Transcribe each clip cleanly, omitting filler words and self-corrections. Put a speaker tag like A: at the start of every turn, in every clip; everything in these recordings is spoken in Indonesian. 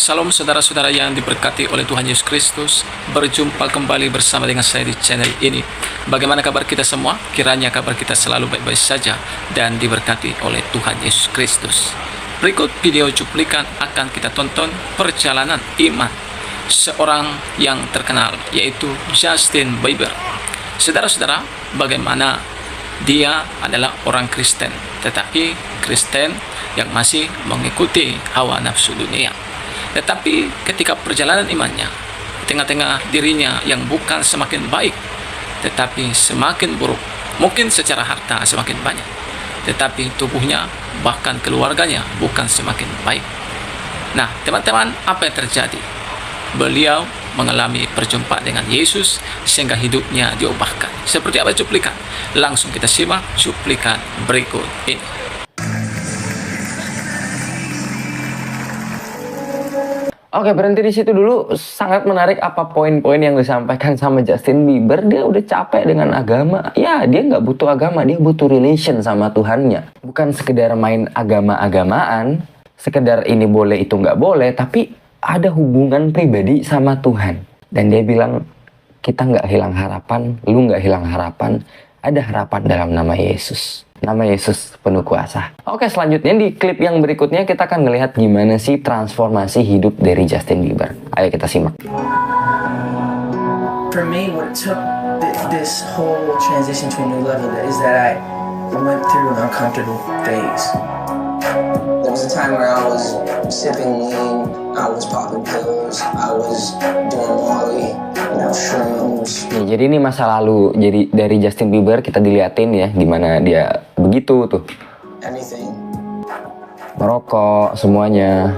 A: Salam saudara-saudara yang diberkati oleh Tuhan Yesus Kristus. Berjumpa kembali bersama dengan saya di channel ini. Bagaimana kabar kita semua? Kiranya kabar kita selalu baik-baik saja dan diberkati oleh Tuhan Yesus Kristus. Berikut video cuplikan akan kita tonton perjalanan iman seorang yang terkenal, yaitu Justin Bieber. Saudara-saudara, bagaimana dia adalah orang Kristen, tetapi Kristen yang masih mengikuti hawa nafsu dunia. Tetapi ketika perjalanan imannya, tengah-tengah dirinya yang bukan semakin baik, tetapi semakin buruk. Mungkin secara harta semakin banyak, tetapi tubuhnya bahkan keluarganya bukan semakin baik. Nah, teman-teman, apa yang terjadi? Beliau mengalami perjumpaan dengan Yesus sehingga hidupnya diubahkan. Seperti apa cuplikan? Langsung kita simak cuplikan berikut ini.
B: Oke, berhenti di situ dulu. Sangat menarik apa poin-poin yang disampaikan sama Justin Bieber. Dia udah capek dengan agama. Ya, dia nggak butuh agama, dia butuh relation sama Tuhannya. Bukan sekedar main agama-agamaan, sekedar ini boleh itu nggak boleh, tapi ada hubungan pribadi sama Tuhan. Dan dia bilang, kita nggak hilang harapan, lu nggak hilang harapan, ada harapan dalam nama Yesus. Nama Yesus penuh kuasa. Oke, selanjutnya di klip yang berikutnya kita akan melihat gimana sih transformasi hidup dari Justin Bieber. Ayo kita simak.
C: For me, what took this whole transition to a new level is that I went through an uncomfortable phase. There was a time where I was sipping lean, I was popping pills, I was doing Molly, shrooms.
B: Nih, jadi ini masa lalu. Jadi dari Justin Bieber kita diliatin ya gimana dia begitu tuh.
C: Anything.
B: Merokok semuanya.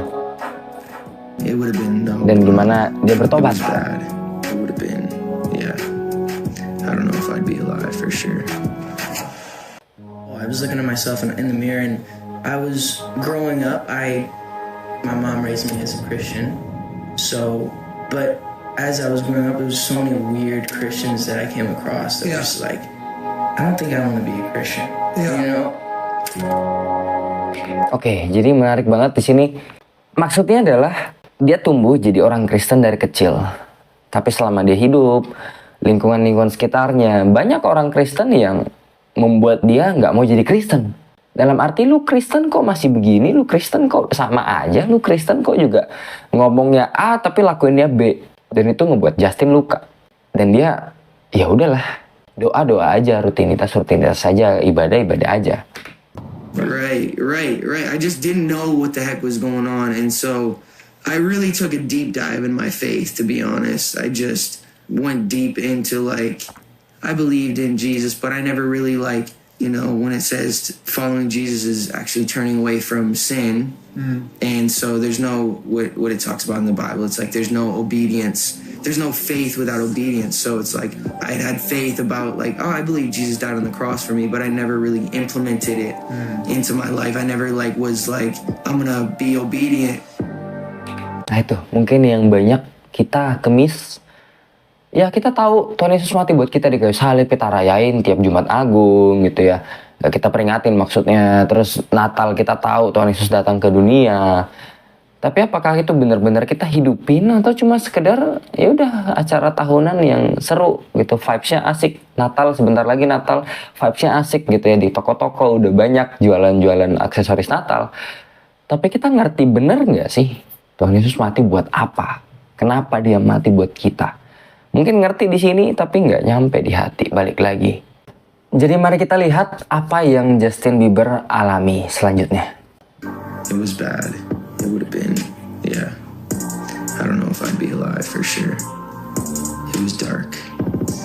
C: It would have been no.
B: Dan gimana dia bertobat.
C: It was bad. It would have been, yeah. I don't know if I'd be alive for sure. Oh, I was looking at myself in the mirror, and I was growing up. My mom raised me as a Christian, but as I was growing up, there was so many weird Christians that I came across that was like, I don't think I want to be a Christian, you know?
B: Oke, jadi menarik banget di sini. Maksudnya adalah dia tumbuh jadi orang Kristen dari kecil. Tapi selama dia hidup, lingkungan-lingkungan sekitarnya, banyak orang Kristen yang membuat dia nggak mau jadi Kristen. Dalam arti, lu Kristen kok masih begini, lu Kristen kok sama aja, lu Kristen kok juga ngomongnya A tapi lakuinnya B. Dan itu ngebuat Justin luka. Dan dia, ya udahlah, doa-doa aja, rutinitas saja, ibadah aja.
C: Right. I just didn't know what the heck was going on, and so I really took a deep dive in my faith, to be honest. I just went deep into, like, I believed in Jesus, but I never really, like, you know, when it says following Jesus is actually turning away from sin. And so there's no, what it talks about in the Bible, it's like there's no obedience. There's no faith without obedience. So it's like I had faith about, like, oh, I believe Jesus died on the cross for me, but I never really implemented it into my life. I never, like, was like, I'm gonna be obedient.
B: Nah itu, mungkin yang banyak kita kemis. Ya kita tahu Tuhan Yesus mati buat kita di kayu salib, kita rayain tiap Jumat Agung gitu ya. Kita peringatin maksudnya. Terus Natal kita tahu Tuhan Yesus datang ke dunia. Tapi apakah itu benar-benar kita hidupin atau cuma sekedar ya udah acara tahunan yang seru gitu, vibes-nya asik. Natal sebentar lagi Natal, vibes-nya asik gitu ya, di toko-toko udah banyak jualan-jualan aksesoris Natal. Tapi kita ngerti bener nggak sih Tuhan Yesus mati buat apa? Kenapa dia mati buat kita? Mungkin ngerti di sini tapi nggak nyampe di hati. Balik lagi. Jadi mari kita lihat apa yang Justin Bieber alami selanjutnya.
C: It was bad. It would have been, yeah. I don't know if I'd be alive for sure. It was dark,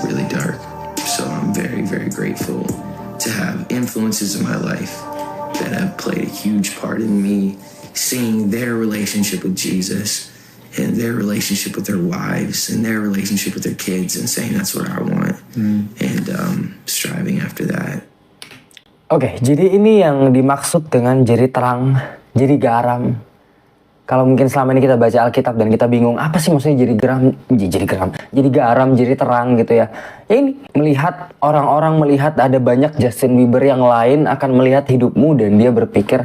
C: really dark. So I'm very, very grateful to have influences in my life that have played a huge part in me seeing their relationship with Jesus and their relationship with their wives and their relationship with their kids and saying that's what I want and striving after that.
B: Oke, jadi ini yang dimaksud dengan jadi terang, jadi garam. Kalau mungkin selama ini kita baca Alkitab dan kita bingung, apa sih maksudnya jadi garam, jadi terang gitu ya. Ya ini, melihat orang-orang melihat ada banyak Justin Bieber yang lain akan melihat hidupmu dan dia berpikir,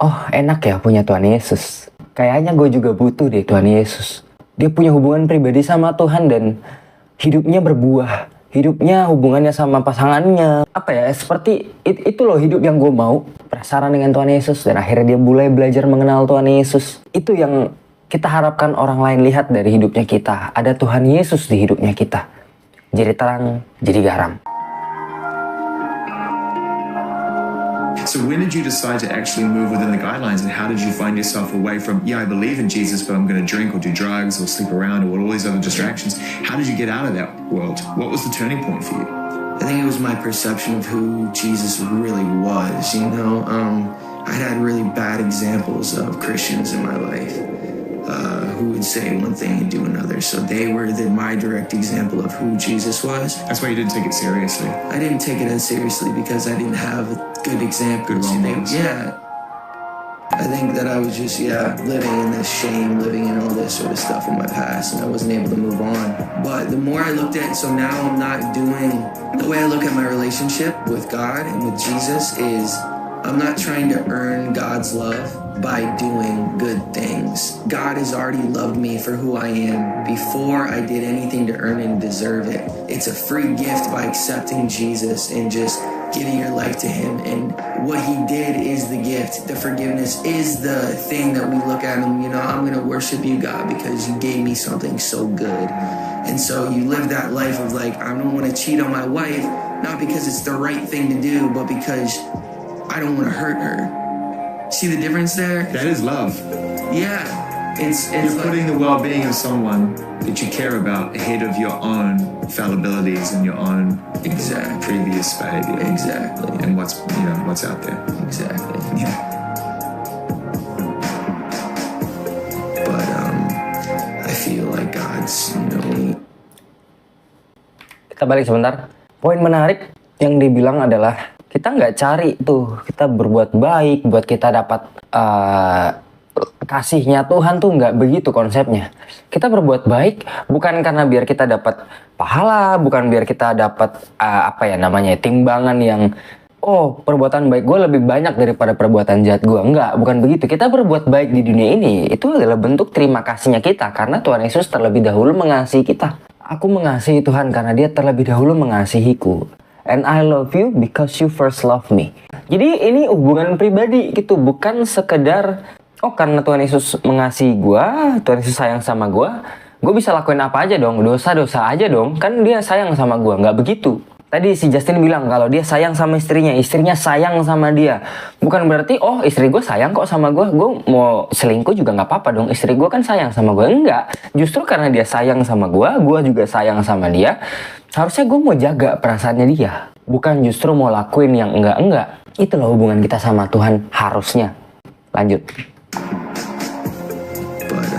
B: oh enak ya punya Tuhan Yesus. kayaknya gue juga butuh deh Tuhan Yesus. Dia punya hubungan pribadi sama Tuhan dan hidupnya berbuah. Hidupnya hubungannya sama pasangannya. Apa ya, seperti itu loh hidup yang gue mau. Penasaran dengan Tuhan Yesus dan akhirnya dia mulai belajar mengenal Tuhan Yesus. Itu yang kita harapkan orang lain lihat dari hidupnya kita. Ada Tuhan Yesus di hidupnya kita. Jadi terang, jadi garam.
D: So when did you decide to actually move within the guidelines, and how did you find yourself away from, I believe in Jesus, but I'm going to drink or do drugs or sleep around or all these other distractions? How did you get out of that world? What was the turning point for you?
C: I think it was my perception of who Jesus really was, you know? I'd had really bad examples of Christians in my life who would say one thing and do another. So they were my direct example of who Jesus was.
D: That's why you didn't take it seriously.
C: I didn't take it as seriously because I didn't have good examples.
D: Good role models.
C: Yeah. I think that I was just, living in this shame, living in all this sort of stuff in my past, and I wasn't able to move on. But the more I looked at it, so now I'm not doing, the way I look at my relationship with God and with Jesus is, I'm not trying to earn God's love by doing good things. God has already loved me for who I am before I did anything to earn and deserve it. It's a free gift by accepting Jesus and just giving your life to him, and what he did is the gift. The forgiveness is the thing that we look at him, I'm going to worship you, God, because you gave me something so good. And so you live that life of like, I don't want to cheat on my wife, not because it's the right thing to do, but because I don't want to hurt her. See the difference there?
D: That is love.
C: Yeah. It's
D: You're
C: like,
D: putting the well-being of someone that you care about ahead of your own fallibilities and your own
C: exactly.
D: previous behavior.
C: Exactly.
D: And what's out there.
C: Exactly.
D: Yeah.
C: But I feel like God's,
B: Kita balik sebentar. Poin menarik yang dibilang adalah kita nggak cari tuh, kita berbuat baik buat kita dapat kasihnya Tuhan tuh nggak begitu konsepnya. Kita berbuat baik bukan karena biar kita dapat pahala, bukan biar kita dapat timbangan yang perbuatan baik gue lebih banyak daripada perbuatan jahat gue. Enggak, bukan begitu. Kita berbuat baik di dunia ini itu adalah bentuk terima kasihnya kita karena Tuhan Yesus terlebih dahulu mengasihi kita. Aku mengasihi Tuhan karena dia terlebih dahulu mengasihiku. And I love you because you first love me. Jadi ini hubungan pribadi gitu, bukan sekedar karena Tuhan Yesus mengasihi gue, Tuhan Yesus sayang sama gue bisa lakuin apa aja dong, dosa-dosa aja dong, kan dia sayang sama gue. Nggak begitu. Tadi si Justin bilang kalau dia sayang sama istrinya sayang sama dia. Bukan berarti, istri gue sayang kok sama gue mau selingkuh juga nggak apa-apa dong, istri gue kan sayang sama gue. Enggak, justru karena dia sayang sama gue juga sayang sama dia. Harusnya gue mau jaga perasaannya dia, bukan justru mau lakuin yang enggak. Itulah hubungan kita sama Tuhan harusnya. Lanjut.
C: But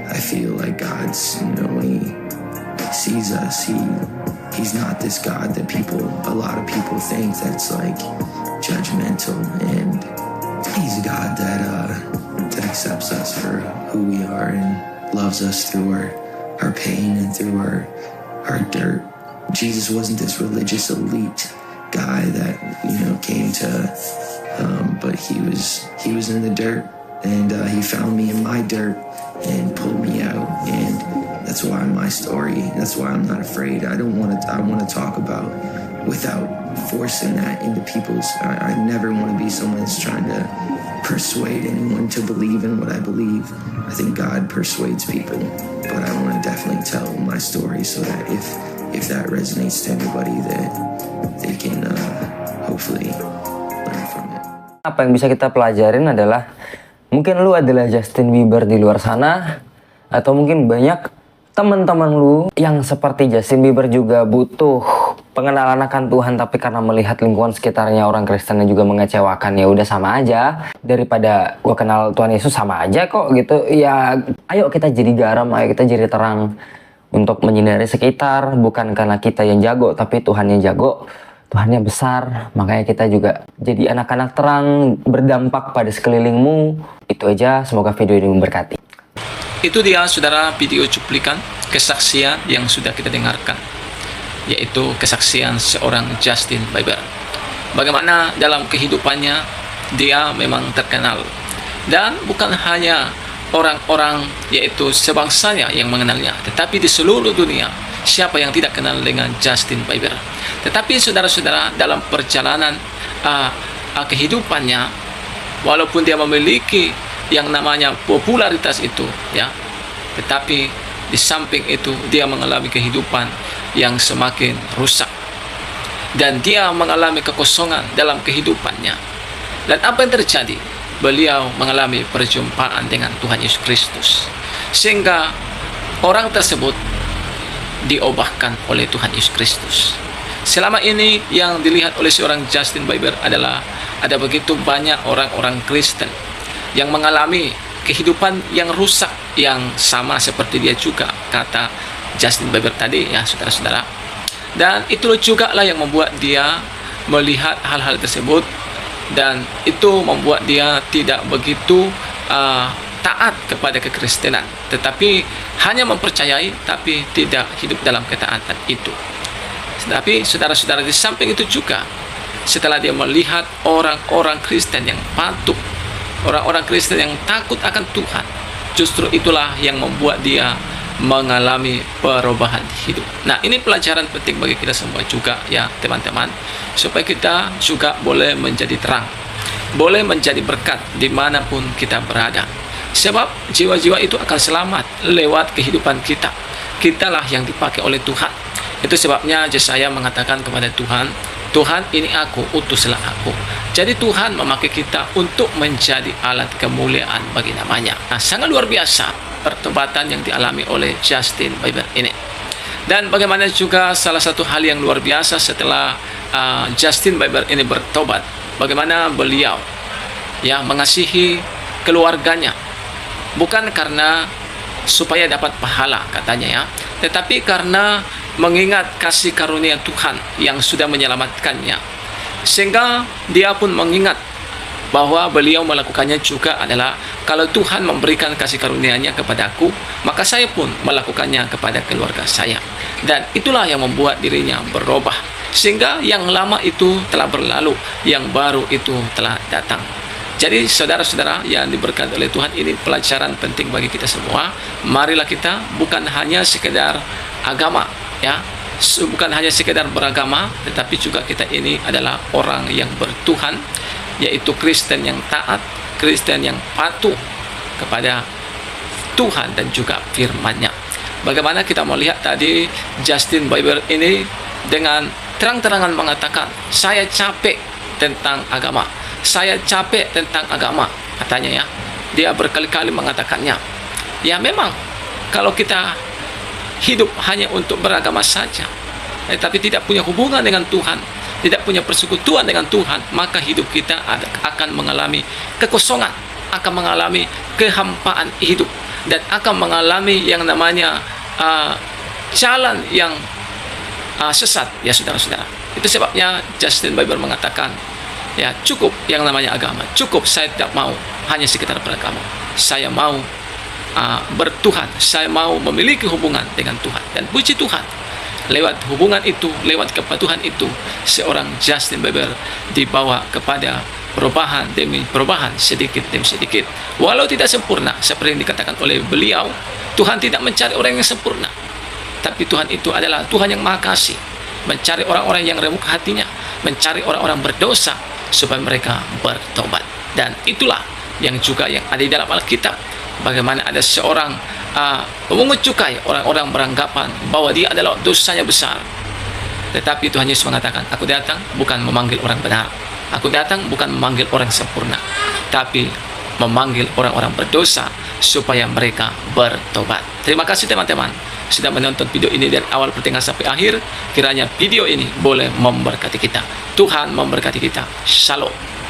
C: I feel like God's, when he sees us, he's not this God that a lot of people think that's like judgmental, and he's a God that accepts us for who we are and loves us through our pain and through our dirt. Jesus wasn't this religious elite guy that came to but he was in the dirt, and he found me in my dirt and pulled me out, and that's why my story, that's why I'm not afraid. I want to talk about without forcing that into people's, I never want to be someone that's trying to persuade anyone to believe in what I believe. I think God persuades people, but I want to definitely tell my story so that if that resonates to anybody, that they can hopefully learn from it.
B: Apa yang bisa kita pelajarin adalah mungkin lu adalah Justin Bieber di luar sana, atau mungkin banyak teman-teman lu yang seperti Justin Bieber juga butuh pengenalan akan Tuhan, tapi karena melihat lingkungan sekitarnya orang Kristen juga mengecewakan, ya udah sama aja, daripada gua kenal Tuhan Yesus sama aja kok gitu. Ya ayo kita jadi garam, ayo kita jadi terang untuk menyinari sekitar, bukan karena kita yang jago, tapi Tuhan yang jago. Tuhannya besar, makanya kita juga jadi anak-anak terang, berdampak pada sekelilingmu. Itu aja, semoga video ini memberkati.
A: Itu dia saudara video cuplikan kesaksian yang sudah kita dengarkan, yaitu kesaksian seorang Justin Bieber. Bagaimana dalam kehidupannya dia memang terkenal Dan bukan hanya orang-orang yaitu sebangsanya yang mengenalnya, tetapi di seluruh dunia siapa yang tidak kenal dengan Justin Bieber. Tetapi saudara-saudara, dalam perjalanan kehidupannya, walaupun dia memiliki yang namanya popularitas itu ya, tetapi di samping itu dia mengalami kehidupan yang semakin rusak, dan dia mengalami kekosongan dalam kehidupannya. Dan apa yang terjadi? Beliau mengalami perjumpaan dengan Tuhan Yesus Kristus, sehingga orang tersebut diubahkan oleh Tuhan Yesus Kristus. Selama ini yang dilihat oleh seorang Justin Bieber adalah ada begitu banyak orang-orang Kristen yang mengalami kehidupan yang rusak, yang sama seperti dia juga, kata Justin Bieber tadi ya, saudara-saudara. Dan itu juga lah yang membuat dia melihat hal-hal tersebut, dan itu membuat dia tidak begitu taat kepada kekristenan, tetapi hanya mempercayai tapi tidak hidup dalam ketaatan itu. Tetapi saudara-saudara, di samping itu juga, setelah dia melihat orang-orang Kristen yang patuh, orang-orang Kristen yang takut akan Tuhan, justru itulah yang membuat dia mengalami perubahan hidup. Nah, ini pelajaran penting bagi kita semua juga ya teman-teman, supaya kita juga boleh menjadi terang, boleh menjadi berkat dimanapun kita berada. Sebab jiwa-jiwa itu akan selamat lewat kehidupan kita. Kitalah yang dipakai oleh Tuhan. Itu sebabnya Yesaya mengatakan kepada Tuhan, Tuhan, ini aku, utuslah aku. Jadi Tuhan memakai kita untuk menjadi alat kemuliaan bagi namanya. Nah, sangat luar biasa pertobatan yang dialami oleh Justin Bieber ini. Dan bagaimana juga salah satu hal yang luar biasa setelah Justin Bieber ini bertobat, bagaimana beliau ya mengasihi keluarganya, bukan karena supaya dapat pahala katanya ya, tetapi karena mengingat kasih karunia Tuhan yang sudah menyelamatkannya, sehingga dia pun mengingat bahwa beliau melakukannya juga adalah kalau Tuhan memberikan kasih karunia-Nya kepadaku, maka saya pun melakukannya kepada keluarga saya. Dan itulah yang membuat dirinya berubah, sehingga yang lama itu telah berlalu, yang baru itu telah datang. Jadi saudara-saudara yang diberkati oleh Tuhan, ini pelajaran penting bagi kita semua. Marilah kita bukan hanya sekedar agama ya, bukan hanya sekedar beragama, tetapi juga kita ini adalah orang yang bertuhan, yaitu Kristen yang taat, Kristen yang patuh kepada Tuhan dan juga firman-Nya. Bagaimana kita melihat tadi Justin Bieber ini dengan terang-terangan mengatakan, saya capek tentang agama, saya capek tentang agama, katanya ya. Dia berkali-kali mengatakannya. Ya memang kalau kita hidup hanya untuk beragama saja, tapi tidak punya hubungan dengan Tuhan, tidak punya persekutuan dengan Tuhan, maka hidup kita akan mengalami kekosongan, akan mengalami kehampaan hidup, dan akan mengalami yang namanya jalan yang sesat ya saudara-saudara. Itu sebabnya Justin Bieber mengatakan, ya cukup yang namanya agama, cukup, saya tidak mau hanya sekedar beragama, saya mau bertuhan, saya mau memiliki hubungan dengan Tuhan. Dan puji Tuhan, lewat hubungan itu, lewat kepatuhan itu, seorang Justin Bieber dibawa kepada perubahan demi perubahan, sedikit demi sedikit. Walau tidak sempurna, seperti yang dikatakan oleh beliau, Tuhan tidak mencari orang yang sempurna, tapi Tuhan itu adalah Tuhan yang Maha Kasih, mencari orang-orang yang remuk hatinya, mencari orang-orang berdosa supaya mereka bertobat. Dan itulah yang juga yang ada di dalam Alkitab, bagaimana ada seorang pemungut cukai, orang-orang beranggapan bahwa dia adalah dosanya besar, tetapi Tuhan Yesus mengatakan, aku datang bukan memanggil orang benar, aku datang bukan memanggil orang sempurna, tapi memanggil orang-orang berdosa supaya mereka bertobat. Terima kasih teman-teman sudah menonton video ini dari awal pertengahan sampai akhir. Kiranya video ini boleh memberkati kita. Tuhan memberkati kita. Shalom.